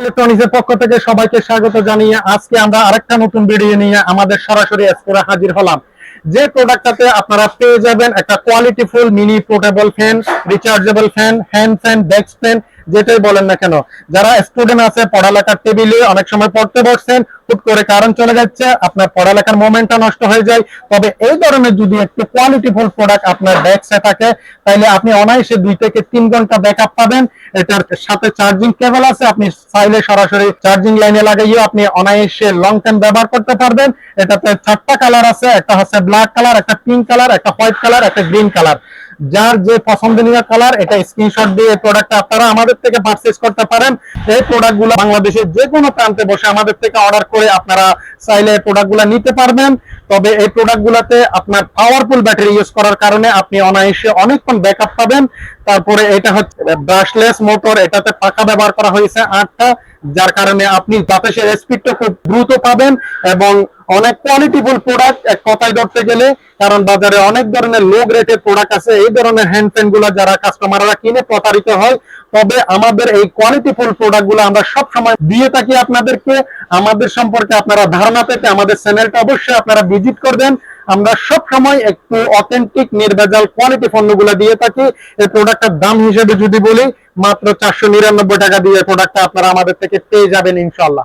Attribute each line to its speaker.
Speaker 1: ইলেকট্রনিক্সের পক্ষ থেকে সবাইকে স্বাগত জানিয়ে আজকে আমরা আরেকটা নতুন ভিডিও নিয়ে আমাদের সরাসরি স্টোরে হাজির হলাম। যে প্রোডাক্টটাতে আপনারা পেয়ে যাবেন একটা qualityful mini portable fan, rechargeable fan, hand fan, desk fan, যেটাই বলেন না কেন। যারা স্টুডেন্ট আছে, পড়ালেখার টেবিলে অনেক সময় পড়তে বসছেন, হুট করে কারেন্ট চলে যাচ্ছে, আপনার পড়ালেখার মোমেন্টটা নষ্ট হয়ে যায়। তবে এই ধরনের যদি একটু কোয়ালিটিফুল প্রোডাক্ট আপনার ডেস্কে থাকে, তাহলে আপনি অনায়াসে 2 থেকে 3 ঘন্টা ব্যাকআপ পাবেন। এটার সাথে চার্জিং কেবল আছে, আপনি চাইলে সরাসরি চার্জিং লাইনে লাগাইয়ে আপনি অনায়াসে লং টাইম ব্যবহার করতে পারবেন। এটাতে 4টা কালার আছে, একটা হচ্ছে ব্ল্যাক কালার, একটা পিঙ্ক কালার, একটা হোয়াইট কালার, একটা গ্রিন কালার। যার যে পছন্দনীয় কালার, এটা স্ক্রিনশট দিয়ে এই প্রোডাক্টটা আপনারা আমাদের থেকে পারচেজ করতে পারেন। এই প্রোডাক্টগুলো বাংলাদেশের যে কোনো প্রান্তে বসে আমাদের থেকে অর্ডার করে আপনারা চাইলে এই প্রোডাক্টগুলো নিতে পারবেন। তবে এই প্রোডাক্টগুলোতে আপনার পাওয়ারফুল ব্যাটারি ইউজ করার কারণে আপনি অনায়াসে অনেকক্ষণ ব্যাকআপ পাবেন। তারপরে এটা হচ্ছে ব্রাশলেস মোটর, এটাতে পাখা ব্যবহার করা হয়েছে 8টা, যার কারণে আপনি বাতাসের স্পিডটা খুব দ্রুত পাবেন এবং অনেক কোয়ালিটিফুল প্রোডাক্ট এক কথায় ধরতে গেলে। কারণ বাজারে অনেক ধরনের লো গ্রেডের প্রোডাক্ট আছে, এই ধরনের হ্যান্ড ফ্যান গুলো যারা কাস্টমাররা কিনে প্রতারিত হয়। তবে আমাদের এই কোয়ালিটিফুল প্রোডাক্ট গুলো আমরা সব সময় দিয়ে থাকি আপনাদেরকে। আমাদের সম্পর্কে আপনারা ধারণা পেতে আমাদের চ্যানেলটা অবশ্যই আপনারা ভিজিট করবেন। আমরা সব সময় একটু অথেন্টিক নির্ভেজাল কোয়ালিটি পণ্যগুলো দিয়ে থাকি। এই প্রোডাক্টের দাম হিসেবে যদি বলি, মাত্র 499 টাকা দিয়ে প্রোডাক্টটা আপনারা আমাদের থেকে পেয়ে যাবেন ইনশাআল্লাহ।